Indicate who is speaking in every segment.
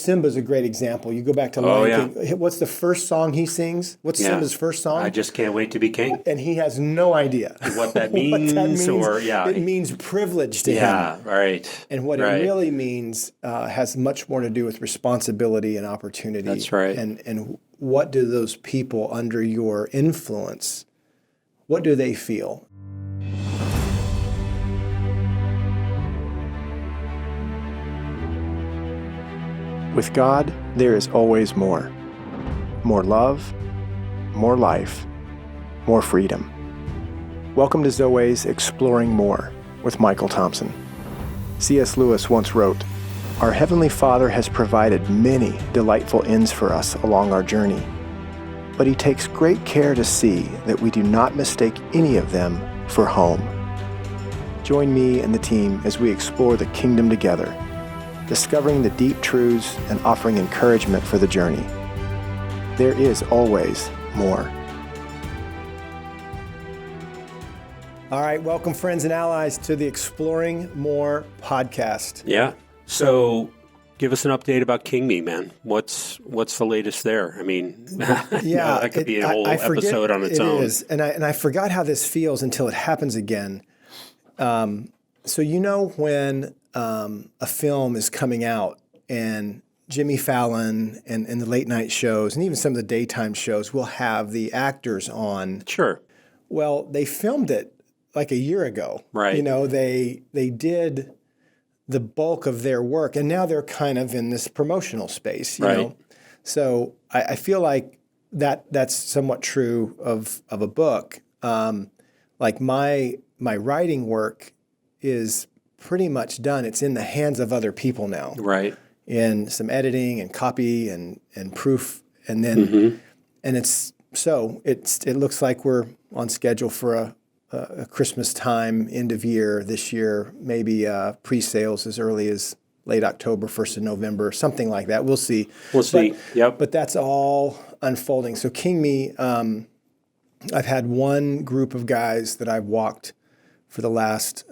Speaker 1: Simba's a great example. You go back to Lion King. What's the first song he sings? What's Simba's first song?
Speaker 2: I just can't wait to be king.
Speaker 1: And he has no idea
Speaker 2: what that means.
Speaker 1: It means privilege to him.
Speaker 2: Yeah, right.
Speaker 1: And what it really means has much more to do with responsibility and opportunity.
Speaker 2: That's right.
Speaker 1: And what do those people under your influence, what do they feel? With God, there is always more. More love, more life, more freedom. Welcome to Zoweh's Exploring More with Michael Thompson. C.S. Lewis once wrote, "Our Heavenly Father has provided many delightful ends for us along our journey, but He takes great care to see that we do not mistake any of them for home." Join me and the team as we explore the kingdom together, discovering the deep truths and offering encouragement for the journey. There is always more. All right, welcome friends and allies to the Exploring More podcast.
Speaker 2: Yeah. So give us an update about King Me, man. What's the latest there? I mean, that could be a whole episode on its own. It is,
Speaker 1: and I forgot how this feels until it happens again. So when a film is coming out and Jimmy Fallon and the late night shows and even some of the daytime shows will have the actors on.
Speaker 2: Sure.
Speaker 1: Well, they filmed it like a year ago.
Speaker 2: Right.
Speaker 1: They did the bulk of their work and now they're kind of in this promotional space, you know. So I feel like that's somewhat true of a book. Like my writing work is pretty much done. It's in the hands of other people now.
Speaker 2: Right.
Speaker 1: In some editing and copy and proof. And then, and it looks like we're on schedule for a Christmas time, end of year this year, maybe pre-sales as early as late October, 1st of November, something like that. We'll see.
Speaker 2: Yep.
Speaker 1: But that's all unfolding. So King Me, I've had one group of guys that I've walked for the last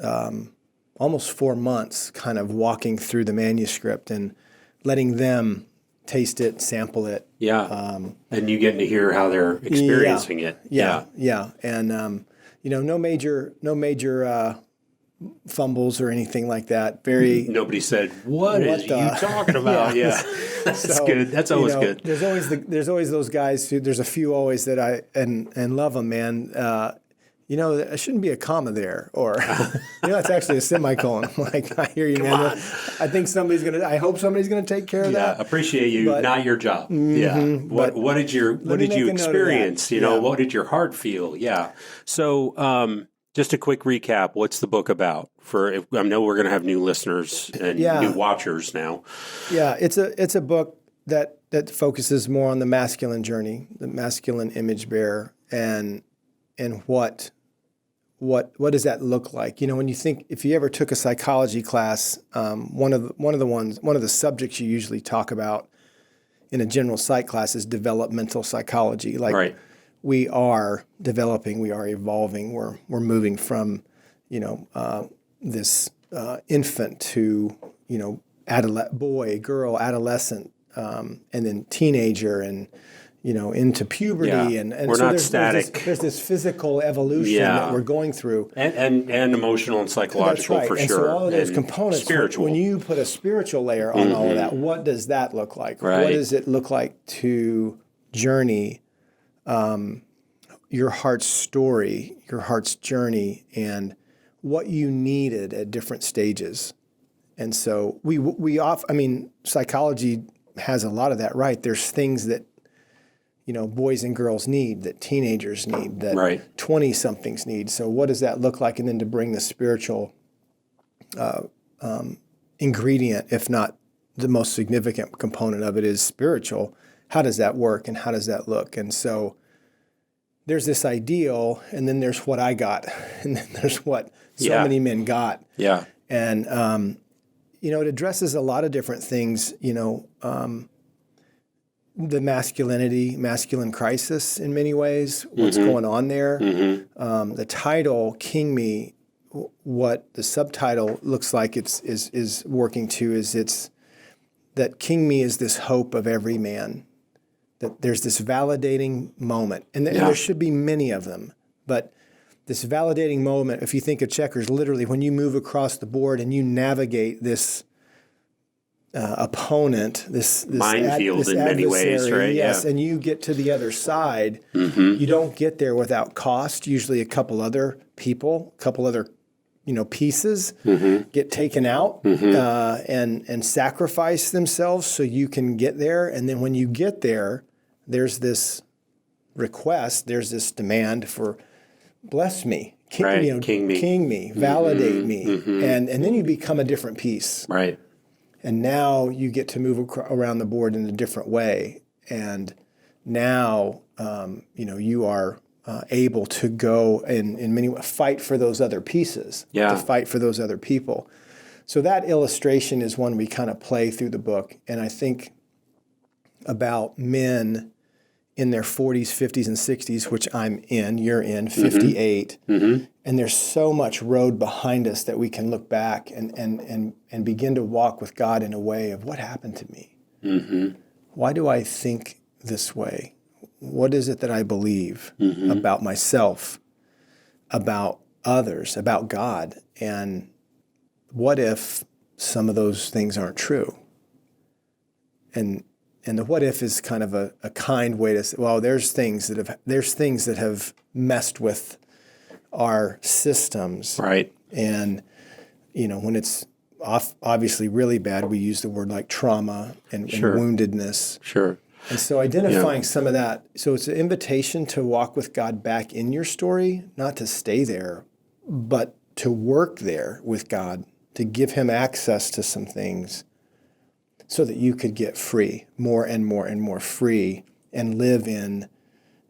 Speaker 1: almost 4 months, kind of walking through the manuscript and letting them taste it, sample it.
Speaker 2: Yeah. And you getting to hear how they're experiencing it.
Speaker 1: Yeah. And no major fumbles or anything like that.
Speaker 2: Nobody said, what are you talking about? Yeah. That's good. That's always good.
Speaker 1: There's always those guys there's a few always that I and love them, man. There shouldn't be a comma there, or that's actually a semicolon. Like, I hear you, man. I think I hope somebody's gonna take care of that.
Speaker 2: Yeah, appreciate you, but not your job. What did you experience? What did your heart feel? Yeah. So, just a quick recap. What's the book about? I know we're going to have new listeners and new watchers now.
Speaker 1: Yeah, it's a book that focuses more on the masculine journey, the masculine image bearer, and what does that look like? When you think, if you ever took a psychology class, one of the subjects you usually talk about in a general psych class is developmental psychology. Like, we are developing, we are evolving, we're moving from this infant to boy, girl, adolescent, and then teenager, and into puberty, and
Speaker 2: we're
Speaker 1: so
Speaker 2: not static.
Speaker 1: There's this physical evolution that we're going through,
Speaker 2: and emotional and psychological. That's right.
Speaker 1: For sure. So all of those components, spiritual. When you put a spiritual layer on all of that, what does that look like? Right. What does it look like to journey your heart's story, your heart's journey, and what you needed at different stages? And so psychology has a lot of that, right? There's things that boys and girls need, that teenagers need, that 20-somethings need. So what does that look like? And then to bring the spiritual ingredient, if not the most significant component of it is spiritual, how does that work and how does that look? And so there's this ideal, and then there's what I got, and then there's what so many men got.
Speaker 2: Yeah.
Speaker 1: And, it addresses a lot of different things, the masculine crisis in many ways, what's going on there. The title, King Me, what the subtitle looks like is working to is that King Me is this hope of every man, that there's this validating moment. And there should be many of them. But this validating moment, if you think of checkers, literally when you move across the board and you navigate this opponent, this
Speaker 2: minefield in many ways, right?
Speaker 1: Yes, and you get to the other side. You don't get there without cost. Usually a couple other people, a couple other pieces get taken out and sacrifice themselves so you can get there. And then when you get there, there's this request, there's this demand for bless me, king me, validate me. And then you become a different piece.
Speaker 2: Right.
Speaker 1: And now you get to move around the board in a different way. And now, you are able to go in many ways, fight for those other pieces, to fight for those other people. So that illustration is one we kind of play through the book. And I think about men in their 40s, 50s, and 60s, which I'm in, you're in, 58. And there's so much road behind us that we can look back and begin to walk with God in a way of what happened to me? Why do I think this way? What is it that I believe about myself, about others, about God? And what if some of those things aren't true? And the what if is kind of a kind way to say, well, there's things that have messed with our systems.
Speaker 2: Right.
Speaker 1: And, when it's obviously really bad, we use the word like trauma and woundedness.
Speaker 2: Sure.
Speaker 1: And so identifying some of that, so it's an invitation to walk with God back in your story, not to stay there, but to work there with God, to give him access to some things so that you could get free, more and more and more free, and live in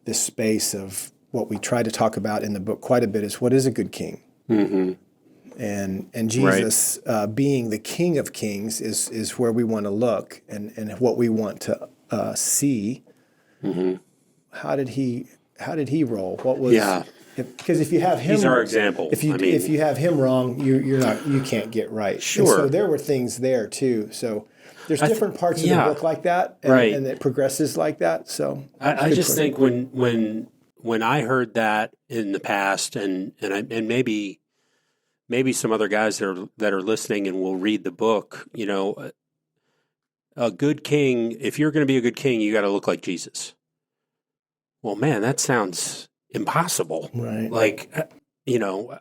Speaker 1: this space of what we try to talk about in the book quite a bit is what is a good king? And Jesus being the King of Kings is where we want to look and what we want to see. How did he roll? What was because if you have him,
Speaker 2: he's our example.
Speaker 1: If you have him wrong, you can't get right.
Speaker 2: Sure.
Speaker 1: And so there were things there too. So there's different parts of the book like that, and it progresses like that. So
Speaker 2: I just think when I heard that in the past, and maybe some other guys that are listening and will read the book, a good king. If you're going to be a good king, you got to look like Jesus. Well, man, that sounds impossible.
Speaker 1: Right.
Speaker 2: Like,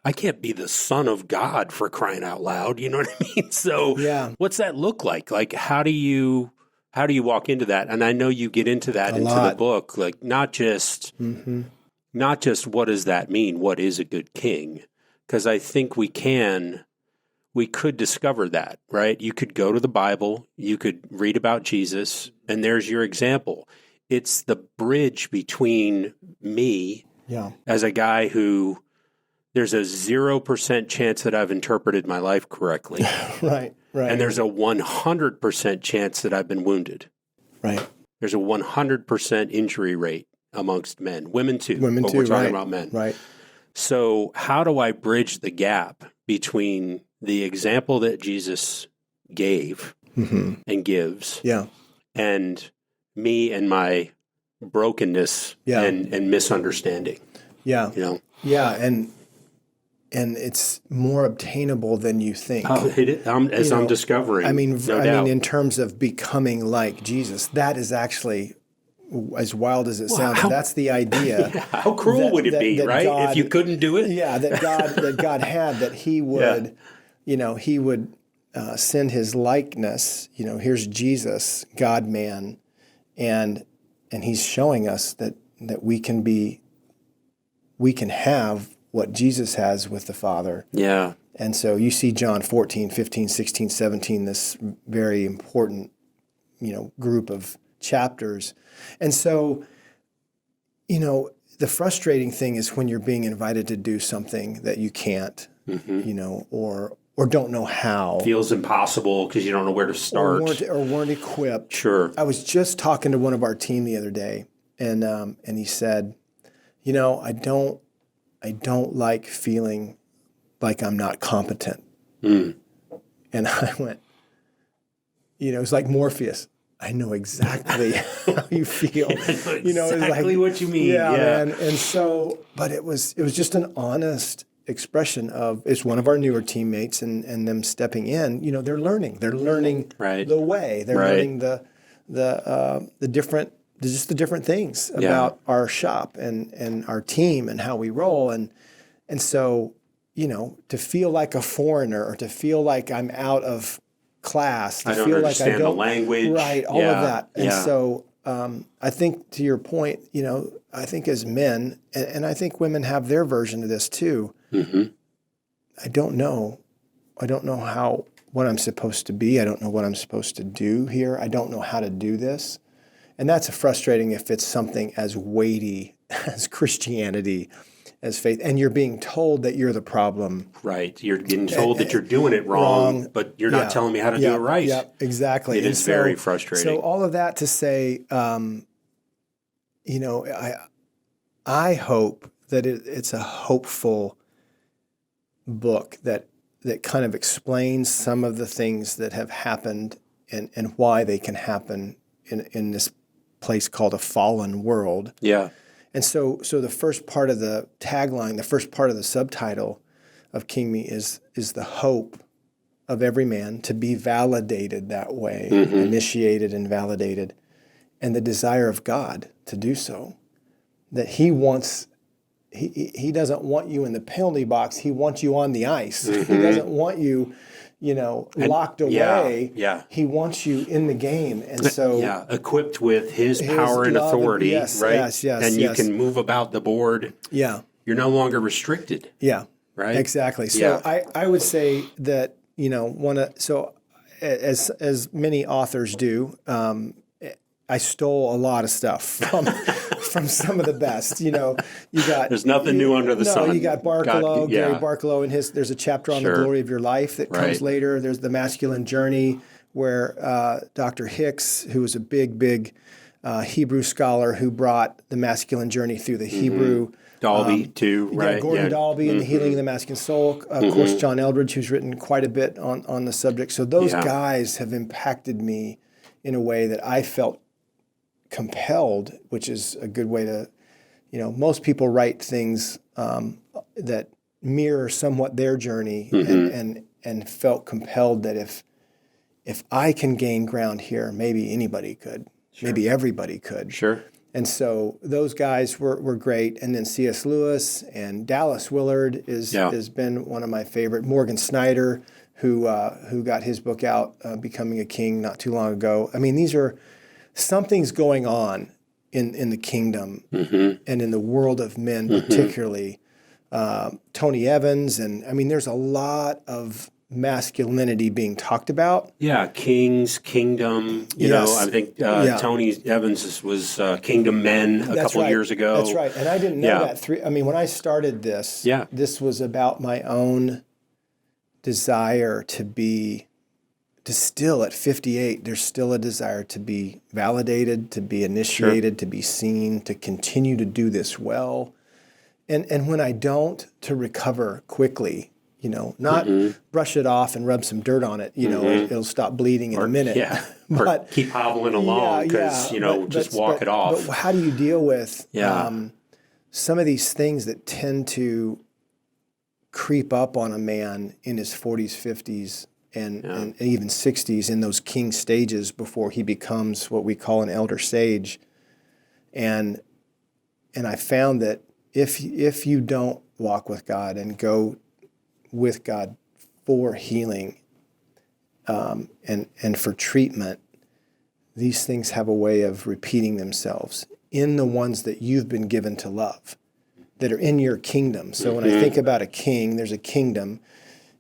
Speaker 2: I can't be the son of God for crying out loud. You know what I mean? So what's that look like? Like, how do you walk into that? And I know you get into that the book, like not just what does that mean? What is a good king? Because I think we could discover that, right? You could go to the Bible, you could read about Jesus, and there's your example. It's the bridge between me as a guy who there's a 0% chance that I've interpreted my life correctly.
Speaker 1: Right.
Speaker 2: And there's a 100% chance that I've been wounded.
Speaker 1: Right.
Speaker 2: There's a 100% injury rate amongst men. Women too.
Speaker 1: But
Speaker 2: we're talking about men.
Speaker 1: Right.
Speaker 2: So how do I bridge the gap between the example that Jesus gave and gives and me and my brokenness and misunderstanding?
Speaker 1: Yeah. And it's more obtainable than you think.
Speaker 2: I'm discovering.
Speaker 1: I mean, in terms of becoming like Jesus, that is actually, as wild as it sounds, that's the idea.
Speaker 2: How cruel would it be, right? God, if you couldn't do it?
Speaker 1: Yeah, that God had, that he would, he would send his likeness. Here's Jesus, God-man, and he's showing us that we can have what Jesus has with the Father.
Speaker 2: Yeah.
Speaker 1: And so you see John 14, 15, 16, 17, this very important, group of chapters. And so, the frustrating thing is when you're being invited to do something that you can't, or don't know how.
Speaker 2: Feels impossible because you don't know where to start.
Speaker 1: Or weren't equipped.
Speaker 2: Sure.
Speaker 1: I was just talking to one of our team the other day, and he said, I don't like feeling like I'm not competent. And I went, it's like Morpheus. I know exactly how you feel.
Speaker 2: I know exactly what you mean.
Speaker 1: Yeah, man. And so, but it was just an honest expression of, it's one of our newer teammates and them stepping in. They're learning. They're learning the way. They're learning the different, just the different things about our shop and our team and how we roll. And so, to feel like a foreigner or to feel like I'm out of class, to
Speaker 2: I don't
Speaker 1: feel
Speaker 2: understand
Speaker 1: like I don't,
Speaker 2: the language.
Speaker 1: Right, all of that. And so I think, to your point, I think as men, and I think women have their version of this too, I don't know what I'm supposed to be. I don't know what I'm supposed to do here. I don't know how to do this. And that's frustrating if it's something as weighty as Christianity, as faith, and you're being told that you're the problem.
Speaker 2: Right. You're getting told that you're doing it wrong, but you're not telling me how to do it right.
Speaker 1: Yeah, exactly.
Speaker 2: It is very frustrating.
Speaker 1: So all of that to say, I hope that it's a hopeful book that kind of explains some of the things that have happened and why they can happen in this place called a fallen world.
Speaker 2: Yeah.
Speaker 1: And so the first part of the tagline, the first part of the subtitle of King Me is the hope of every man to be validated that way, initiated and validated, and the desire of God to do so. That he doesn't want you in the penalty box. He wants you on the ice. He doesn't want you, locked away.
Speaker 2: Yeah.
Speaker 1: He wants you in the game. And so
Speaker 2: equipped with his power and authority, right?
Speaker 1: Yes,
Speaker 2: and you can move about the board. Yeah. You're no longer restricted.
Speaker 1: Yeah.
Speaker 2: Right?
Speaker 1: Exactly. So I would say that, as many authors do, I stole a lot of stuff from some of the best. You got
Speaker 2: there's nothing new under the sun.
Speaker 1: You got Barkalow, Gary Barkalow, and there's a chapter on the glory of your life that comes later. There's the masculine journey, where Dr. Hicks, who was a big Hebrew scholar who brought the masculine journey through the Hebrew.
Speaker 2: Dalby too, right?
Speaker 1: Gordon Dalby and the healing of the masculine soul. Of course, John Eldredge, who's written quite a bit on the subject. So those guys have impacted me in a way that I felt compelled, which is a good way to, most people write things that mirror somewhat their journey, and felt compelled that if I can gain ground here, maybe anybody could, maybe everybody could. Sure. And so those guys were great. And then C.S. Lewis and Dallas Willard has been one of my favorite. Morgan Snyder, who got his book out, Becoming a King, not too long ago. I mean, something's going on in the kingdom and in the world of men, particularly. Tony Evans, and I mean, there's a lot of masculinity being talked about. Yeah, kings, kingdom. You know, I think Tony Evans was Kingdom Men a couple years ago. That's right, and I didn't know that. When I started this, this was about my own desire to still at 58, there's still a desire to be validated, to be initiated, to be seen, to continue to do this well. And when I don't, to recover quickly, not brush it off and rub some dirt on it, it'll stop bleeding in a minute. Yeah. But keep hobbling along because, just walk it off. But how do you deal with some of these things that tend to creep up on a man in his 40s, 50s, and even 60s in those king stages before he becomes what we call an elder sage? And I found that if you don't walk with God and go with God for healing and for treatment, these things have a way of repeating themselves in the ones that you've been given to love, that are in your kingdom. So when I think about a king, there's a kingdom.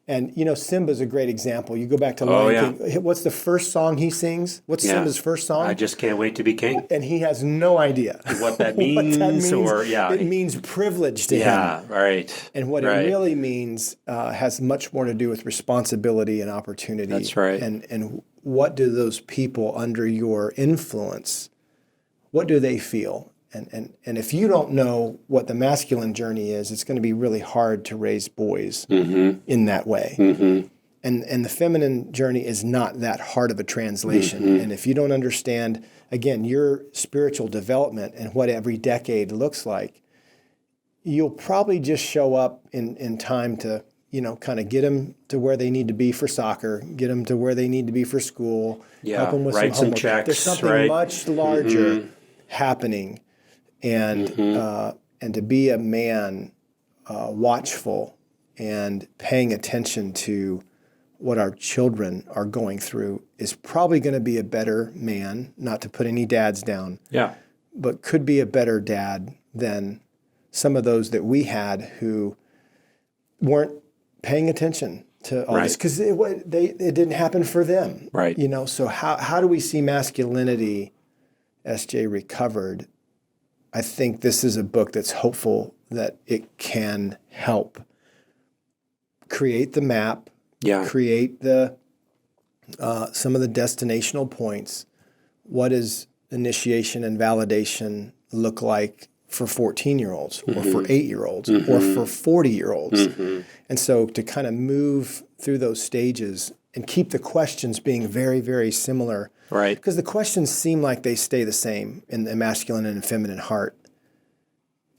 Speaker 1: And, Simba's a great example. You go back to Lion King. What's the first song he sings? What's Simba's first song? I just can't wait to be king. And he has no idea what that means. It means privilege to him. Yeah, right. And what it really means has much more to do with responsibility and opportunity. That's right. And what do those people under your influence, what do they feel? And if you don't know what the masculine journey is, it's going to be really hard to raise boys in that way. And the feminine journey is not that hard of a translation. And if you don't understand, again, your spiritual development and what every decade looks like, you'll probably just show up in time to, kind of get them to where they need to be for soccer, get them to where they need to be for school, help them with
Speaker 2: write
Speaker 1: some homework.
Speaker 2: checks,
Speaker 1: There's something much larger happening. And to be a man watchful and paying attention to what our children are going through is probably going to be a better man, not to put any dads down, but could be a better dad than some of those that we had who weren't paying attention to all this because it didn't happen for them.
Speaker 2: Right.
Speaker 1: So how do we see masculinity, SJ, recovered? I think this is a book that's hopeful that it can help create the map, create the some of the destinational points. What does initiation and validation look like for 14-year-olds or for 8-year-olds or for 40-year-olds? And so to kind of move through those stages and keep the questions being very, very similar.
Speaker 2: Right.
Speaker 1: Because the questions seem like they stay the same in the masculine and feminine heart.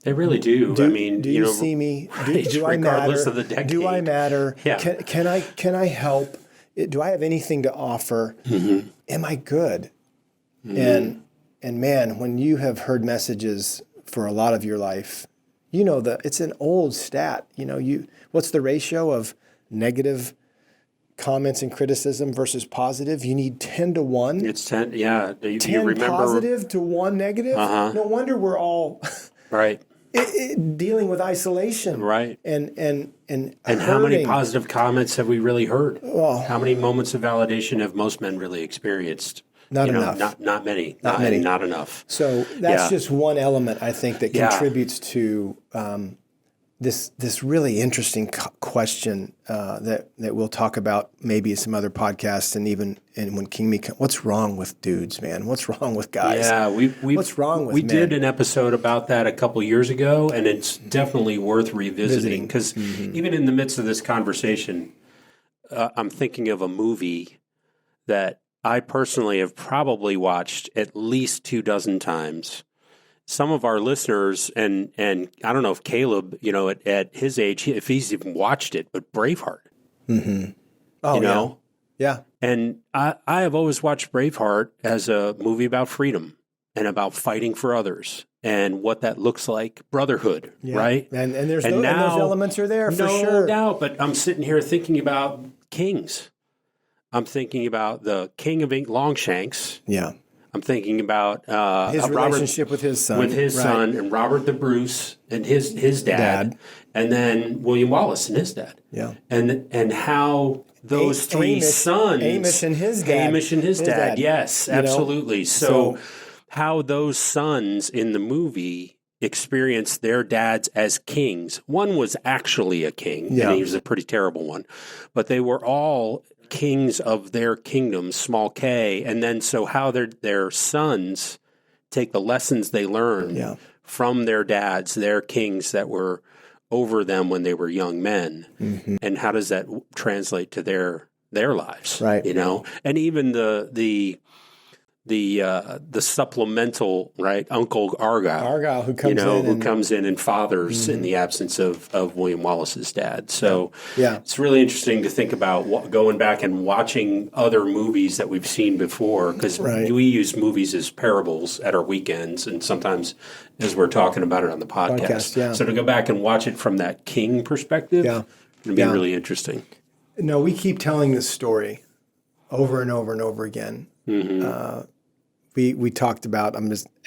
Speaker 2: They really do. I mean,
Speaker 1: do you see me? Do I
Speaker 2: regardless
Speaker 1: matter?
Speaker 2: of the decade.
Speaker 1: Do I matter?
Speaker 2: Yeah.
Speaker 1: Can I help? Do I have anything to offer? Am I good? And man, when you have heard messages for a lot of your life, that it's an old stat. What's the ratio of negative comments and criticism versus positive? You need 10 to 1.
Speaker 2: It's 10. Yeah.
Speaker 1: 10
Speaker 2: you remember
Speaker 1: positive to 1 negative. No wonder we're all dealing with isolation.
Speaker 2: Right.
Speaker 1: And
Speaker 2: how many positive comments have we really heard?
Speaker 1: Well,
Speaker 2: how many moments of validation have most men really experienced?
Speaker 1: Not enough.
Speaker 2: Not many. Not enough.
Speaker 1: So that's just one element, I think, that contributes to this really interesting question that we'll talk about maybe in some other podcasts and when King Me comes. What's wrong with dudes, man? What's wrong with guys?
Speaker 2: Yeah,
Speaker 1: what's wrong with men?
Speaker 2: We did an episode about that a couple years ago, and it's definitely worth revisiting because even in the midst of this conversation, I'm thinking of a movie that I personally have probably watched at least 24 times. Some of our listeners, and I don't know if Caleb, at his age, if he's even watched it, but Braveheart. Oh,
Speaker 1: yeah.
Speaker 2: And I have always watched Braveheart as a movie about freedom and about fighting for others and what that looks like, brotherhood, right?
Speaker 1: And those elements are there for sure.
Speaker 2: No doubt, but I'm sitting here thinking about kings. I'm thinking about the King of Longshanks.
Speaker 1: Yeah.
Speaker 2: I'm thinking about
Speaker 1: his relationship with his son.
Speaker 2: With his son and Robert the Bruce and his dad. And then William Wallace and his dad.
Speaker 1: Yeah.
Speaker 2: And how those three sons.
Speaker 1: Amish and his dad.
Speaker 2: Yes, absolutely. So how those sons in the movie experienced their dads as kings. One was actually a king, and he was a pretty terrible one. But they were all kings of their kingdoms, small k, and then so how their sons take the lessons they learned from their dads, their kings that were over them when they were young men, and how does that translate to their lives,
Speaker 1: right?
Speaker 2: And even the supplemental, right, Uncle Argyle who comes in and fathers in the absence of William Wallace's dad. So it's really interesting to think about going back and watching other movies that we've seen before, because we use movies as parables at our weekends and sometimes as we're talking about it on the podcast. So to go back and watch it from that king perspective, it'd be really interesting.
Speaker 1: No, we keep telling this story over and over and over again. We talked about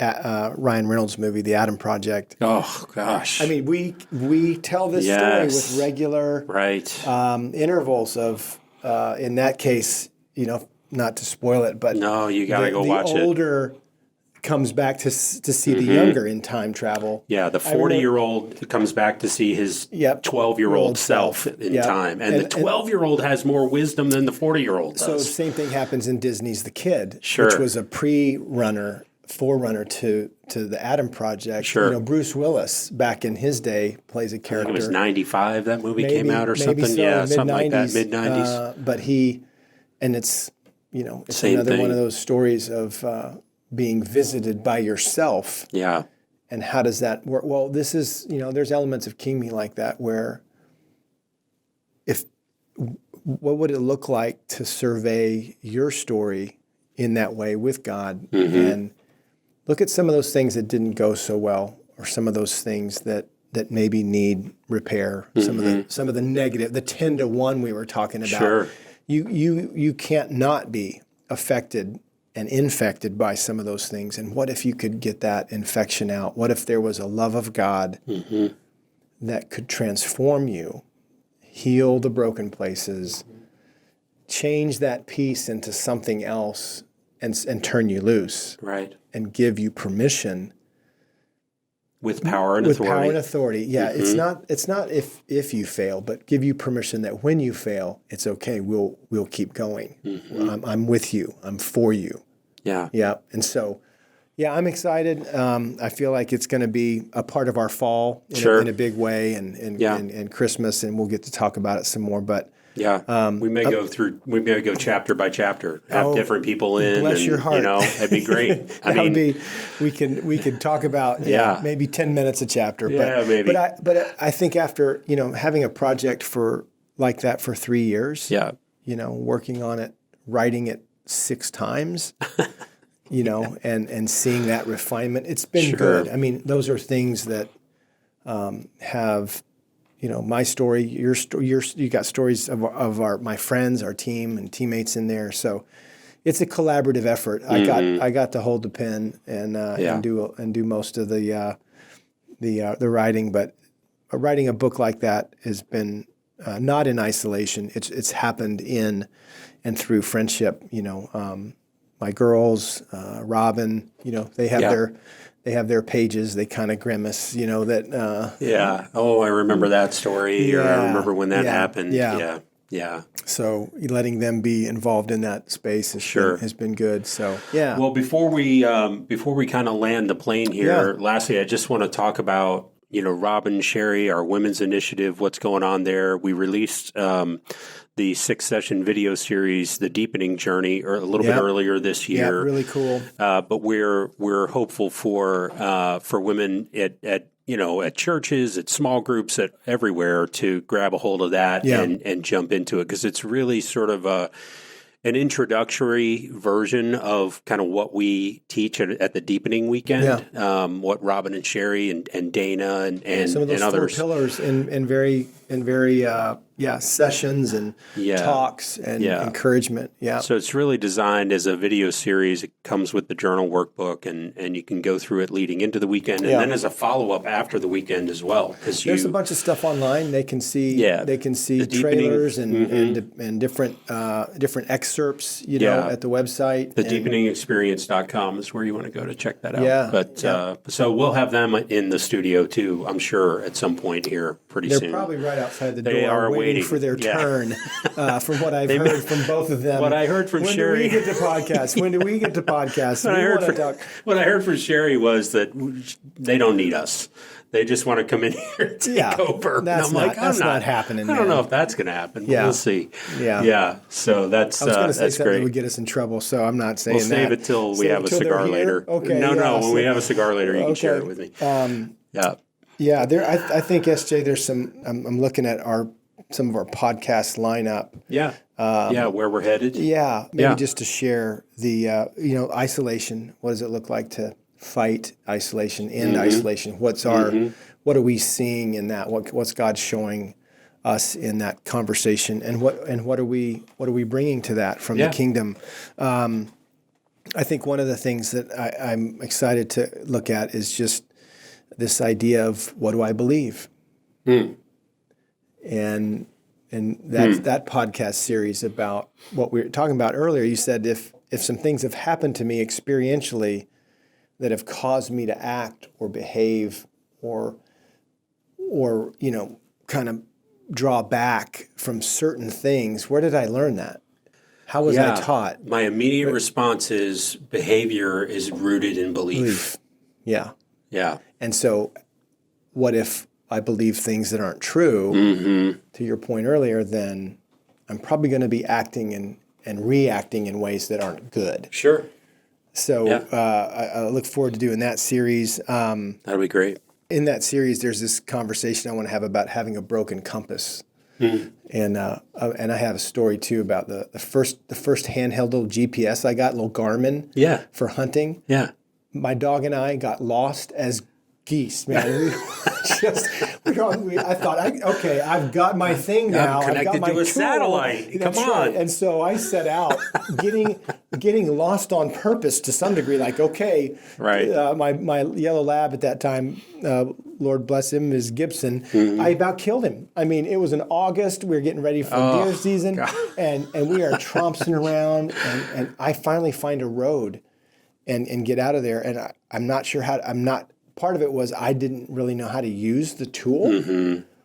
Speaker 1: Ryan Reynolds' movie, The Adam Project.
Speaker 2: Oh gosh!
Speaker 1: I mean, we tell this story with regular intervals of, in that case, not to spoil it, but
Speaker 2: no, you gotta go watch it.
Speaker 1: The older comes back to see the younger in time travel.
Speaker 2: Yeah, the 40-year-old comes back to see his 12-year-old self in time. And the 12-year-old has more wisdom than the 40-year-old does.
Speaker 1: So the same thing happens in Disney's The Kid, which was a pre-runner forerunner to the Adam Project.
Speaker 2: Sure.
Speaker 1: Bruce Willis back in his day plays a character.
Speaker 2: I think it was 95 that movie came out or something.
Speaker 1: So,
Speaker 2: yeah, something like that, mid-90s.
Speaker 1: But it's
Speaker 2: Same
Speaker 1: another
Speaker 2: thing.
Speaker 1: one of those stories of being visited by yourself.
Speaker 2: Yeah.
Speaker 1: And how does that work? Well, this is, there's elements of King Me like that where what would it look like to survey your story in that way with God and look at some of those things that didn't go so well, or some of those things that maybe need repair, some of the negative, the 10-to-1 we were talking about.
Speaker 2: Sure.
Speaker 1: You can't not be affected and infected by some of those things. And what if you could get that infection out? What if there was a love of God that could transform you, heal the broken places, change that piece into something else, and turn you loose,
Speaker 2: Right.
Speaker 1: and give you permission
Speaker 2: With power and
Speaker 1: with
Speaker 2: authority.
Speaker 1: power and authority. Yeah, it's not if you fail, but give you permission that when you fail, it's okay. We'll keep going. I'm with you. I'm for you.
Speaker 2: Yeah.
Speaker 1: Yeah, and so, I'm excited. I feel like it's going to be a part of our fall in a big way, and Christmas, and we'll get to talk about it some more. But
Speaker 2: we may go chapter by chapter, have different people in.
Speaker 1: Bless your heart.
Speaker 2: It'd be great.
Speaker 1: We could talk about maybe 10 minutes a chapter.
Speaker 2: Yeah, maybe.
Speaker 1: But I think after having a project like that for 3 years, working on it, writing it 6 times, and seeing that refinement, it's been good. I mean, those are things that have. My story, your story, you got stories of my friends, our team, and teammates in there. So it's a collaborative effort. I got to hold the pen and do most of the writing. But writing a book like that has been not in isolation. It's happened in and through friendship. My girls, Robin, they have their pages. They kind of grimace, that.
Speaker 2: Oh, I remember that story. Or I remember when that happened. Yeah.
Speaker 1: So letting them be involved in that space has been good. So
Speaker 2: Well, before we kind of land the plane here, lastly, I just want to talk about Robin, Sherry, our women's initiative. What's going on there? We released the 6-session video series, The Deepening Journey, or a little bit earlier this year.
Speaker 1: Yeah, really cool.
Speaker 2: But we're hopeful for women at churches, at small groups, at everywhere to grab a hold of that and jump into it, because it's really sort of an introductory version of kind of what we teach at the Deepening Weekend, what Robin and Sherry and Dana and
Speaker 1: some of those
Speaker 2: others.
Speaker 1: 4 pillars in very sessions and talks and encouragement. Yeah.
Speaker 2: So it's really designed as a video series. It comes with the journal workbook, and you can go through it leading into the weekend, and then as a follow-up after the weekend as well.
Speaker 1: There's a bunch of stuff online. They can see trailers and different excerpts, at the website.
Speaker 2: TheDeepeningExperience.com is where you want to go to check that out.
Speaker 1: Yeah.
Speaker 2: But so we'll have them in the studio too, I'm sure, at some point here pretty soon.
Speaker 1: They're probably right outside the
Speaker 2: They
Speaker 1: door
Speaker 2: are
Speaker 1: waiting for their turn. From what I've heard from both of them.
Speaker 2: What I heard from Sherry.
Speaker 1: When do we get to podcast?
Speaker 2: What I heard from Sherry was that they don't need us. They just want to come in here and take over.
Speaker 1: That's not happening.
Speaker 2: I don't know if that's going to happen. But we'll see.
Speaker 1: Yeah.
Speaker 2: So that's
Speaker 1: I was going to say
Speaker 2: that's
Speaker 1: something
Speaker 2: great.
Speaker 1: that would get us in trouble, so I'm not saying
Speaker 2: We'll
Speaker 1: that.
Speaker 2: save it till we have a cigar later.
Speaker 1: Okay.
Speaker 2: When we have a cigar later, you can share it with me.
Speaker 1: Yeah. I think SJ. There's some. I'm looking at some of our podcast lineup.
Speaker 2: Where we're headed.
Speaker 1: Maybe just to share the isolation. What does it look like to fight isolation, end isolation? What are we seeing in that? What's God showing us in that conversation, and what are we bringing to that from the kingdom? I think one of the things that I'm excited to look at is just this idea of what do I believe, and that podcast series about what we were talking about earlier. You said if some things have happened to me experientially that have caused me to act or behave or kind of draw back from certain things, where did I learn that? How was I taught?
Speaker 2: My immediate response is behavior is rooted in belief.
Speaker 1: Yeah.
Speaker 2: Yeah.
Speaker 1: And so what if I believe things that aren't true, to your point earlier, then I'm probably going to be acting and reacting in ways that aren't good.
Speaker 2: Sure.
Speaker 1: So I look forward to doing that series.
Speaker 2: That'll be great.
Speaker 1: In that series, there's this conversation I want to have about having a broken compass. And I have a story too about the first handheld little GPS I got, little Garmin, for hunting.
Speaker 2: Yeah.
Speaker 1: My dog and I got lost as geese, man. I thought, I've got my thing now.
Speaker 2: I'm connected to a satellite. Come on.
Speaker 1: Right. And so I set out getting lost on purpose to some degree. Like, my yellow lab at that time, Lord bless him, is Gibson. I about killed him. I mean, it was in August. We were getting ready for deer season, and we are trompsing around, and I finally find a road and get out of there. And I'm not sure how. Part of it was I didn't really know how to use the tool.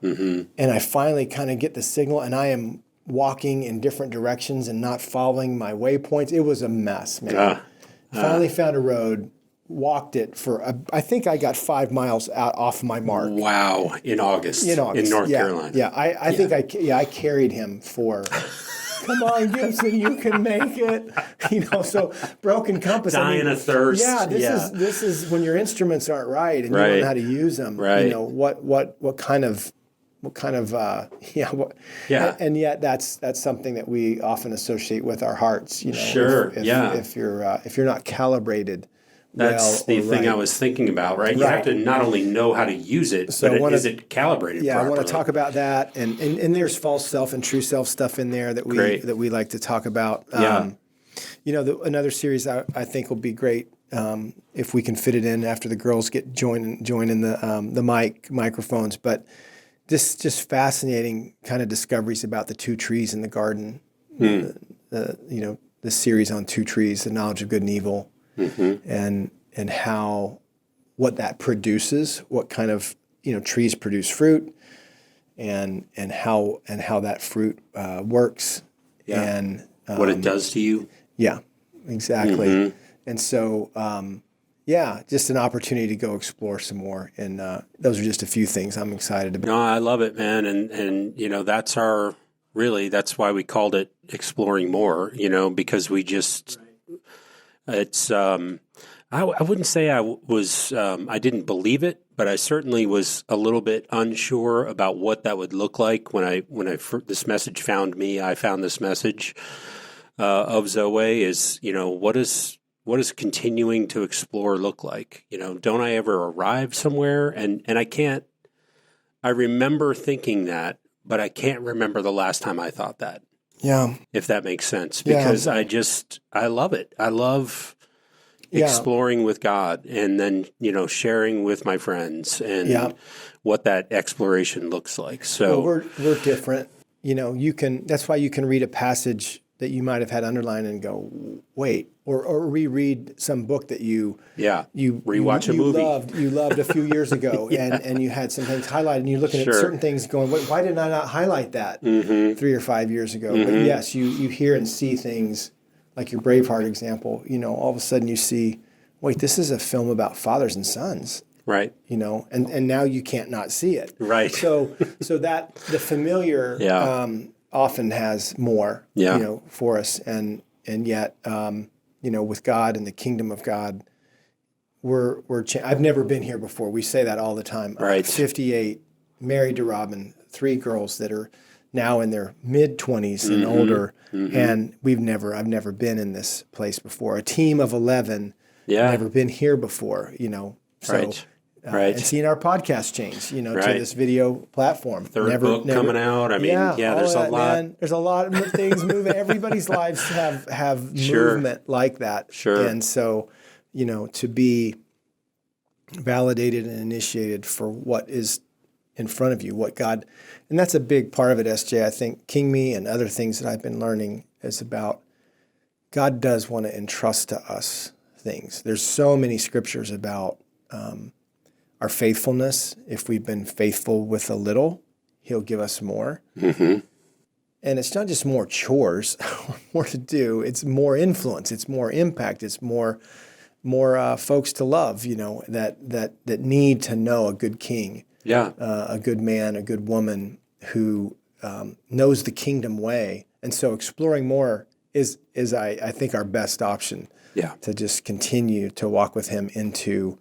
Speaker 1: And I finally kind of get the signal, and I am walking in different directions and not following my waypoints. It was a mess, man. Finally found a road, walked it for, I think I got 5 miles out off my mark.
Speaker 2: Wow. In August. In North Carolina.
Speaker 1: Yeah. I think I carried him for... Come on, Gibson, you can make it. So broken compass.
Speaker 2: Dying of thirst.
Speaker 1: Yeah, this is when your instruments aren't right and you don't know how to use them.
Speaker 2: Right.
Speaker 1: What kind of and yet that's something that we often associate with our hearts.
Speaker 2: Sure.
Speaker 1: If you're not calibrated.
Speaker 2: That's the thing I was thinking about, right? You have to not only know how to use it, but is it calibrated properly?
Speaker 1: I want to talk about that. And there's false self and true self stuff in there that we like to talk about. Another series I think will be great if we can fit it in after the girls join in the microphones. But just fascinating kind of discoveries about the 2 trees in the garden. The series on 2 trees, the knowledge of good and evil. And how what that produces, what kind of trees produce fruit, and how that fruit works, and
Speaker 2: what it does to you.
Speaker 1: Yeah, exactly. And so just an opportunity to go explore some more. And those are just a few things I'm excited about.
Speaker 2: No, I love it, man. And that's that's why we called it Exploring More. Because we just. It's I wouldn't say I was I didn't believe it, but I certainly was a little bit unsure about what that would look like when this message found me. I found this message of Zoweh is what does continuing to explore look like? Don't I ever arrive somewhere? And I remember thinking that, but I can't remember the last time I thought that.
Speaker 1: Yeah.
Speaker 2: If that makes sense. Because I love it. I love exploring with God and then, sharing with my friends and what that exploration looks like. So
Speaker 1: we're different. That's why you can read a passage that you might have had underlined and go, wait, or reread some book that you
Speaker 2: rewatch a movie
Speaker 1: you loved a few years ago, and you had some things highlighted, and you're looking at certain things going, wait, why did I not highlight that 3 or 5 years ago? But yes, you hear and see things like your Braveheart example. All of a sudden you see, wait, this is a film about fathers and sons.
Speaker 2: Right.
Speaker 1: And now you can't not see it.
Speaker 2: Right.
Speaker 1: So that the familiar often has more, for us, and yet, with God and the kingdom of God, I've never been here before. We say that all the time.
Speaker 2: Right.
Speaker 1: 58, married to Robin, 3 girls that are now in their mid-20s and older, and I've never been in this place before. A team of 11, never been here before, so.
Speaker 2: Right.
Speaker 1: And seeing our podcast change, to this video platform.
Speaker 2: Third book coming out. I mean, there's a lot.
Speaker 1: Man, there's a lot of things moving. Everybody's lives have movement like that.
Speaker 2: Sure.
Speaker 1: And so, to be validated and initiated for what is in front of you, what God, and that's a big part of it, SJ. I think King Me and other things that I've been learning is about God does want to entrust to us things. There's so many scriptures about our faithfulness. If we've been faithful with a little, He'll give us more. And it's not just more chores, more to do. It's more influence. It's more impact. It's more folks to love. That need to know a good king, a good man, a good woman who knows the kingdom way. And so exploring more is I think our best option.
Speaker 2: Yeah.
Speaker 1: To just continue to walk with him into,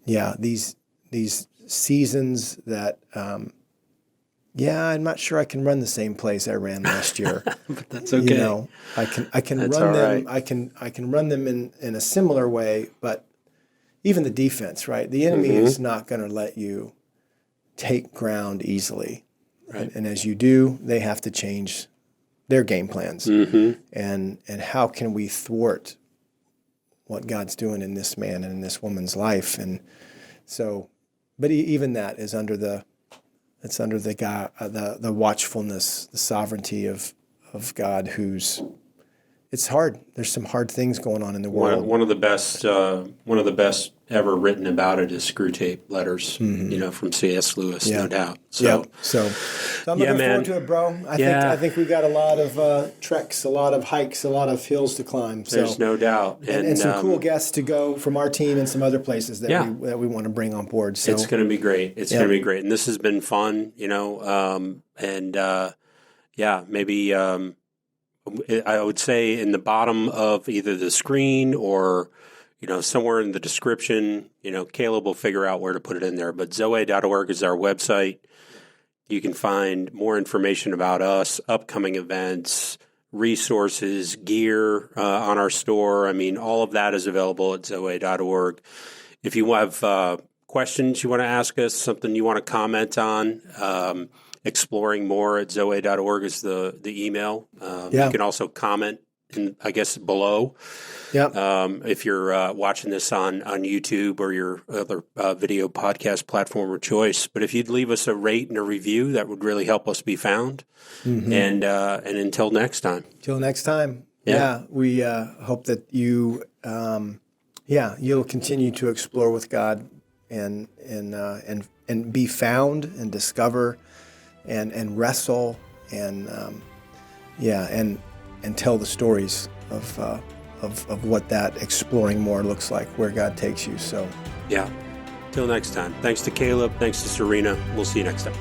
Speaker 1: these seasons that. I'm not sure I can run the same place I ran last year.
Speaker 2: But that's okay.
Speaker 1: I can
Speaker 2: that's
Speaker 1: run
Speaker 2: right.
Speaker 1: them. I can run them in a similar way, but even the defense, right? The enemy is not going to let you take ground easily.
Speaker 2: Right.
Speaker 1: And as you do, they have to change their game plans. And how can we thwart what God's doing in this man and in this woman's life? And so, but even that is under the the watchfulness, the sovereignty of God. It's hard. There's some hard things going on in the world.
Speaker 2: One of the best ever written about it is Screw Tape Letters. From C.S. Lewis, no doubt. So
Speaker 1: I'm looking forward to it, bro. I think we got a lot of treks, a lot of hikes, a lot of hills to climb. So.
Speaker 2: There's no doubt,
Speaker 1: and some cool guests to go from our team and some other places that we want to bring on board. So
Speaker 2: it's going to be great. It's going to be great, and this has been fun. Maybe. I would say in the bottom of either the screen or, somewhere in the description, Caleb will figure out where to put it in there. But Zoweh.org is our website. You can find more information about us, upcoming events, resources, gear on our store. I mean, all of that is available at Zoweh.org. If you have questions you want to ask us, something you want to comment on, exploring more at Zoweh.org is the email. You can also comment, below. If you're watching this on YouTube or your other video podcast platform of choice. But if you'd leave us a rate and a review, that would really help us be found. And until next time. We hope that you, you'll continue to explore with God and be found and discover and wrestle and tell the stories of what that exploring more looks like, where God takes you. So till next time. Thanks to Caleb. Thanks to Serena. We'll see you next time.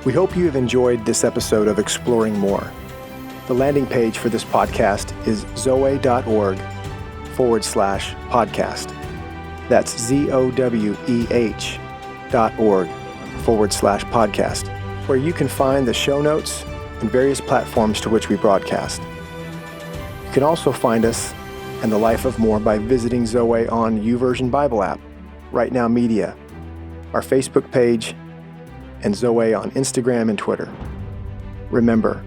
Speaker 1: We hope you have enjoyed this episode of Exploring More. The landing page for this podcast is Zoweh.org/podcast. That's ZOWEH.org/podcast, where you can find the show notes and various platforms to which we broadcast. You can also find us and the Life of More by visiting Zoweh on YouVersion Bible app, Right Now Media, our Facebook page, and Zoweh on Instagram and Twitter. Remember,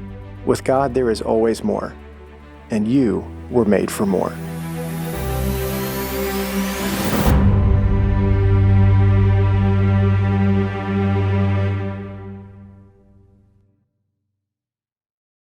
Speaker 1: with God there is always more, and you were made for more.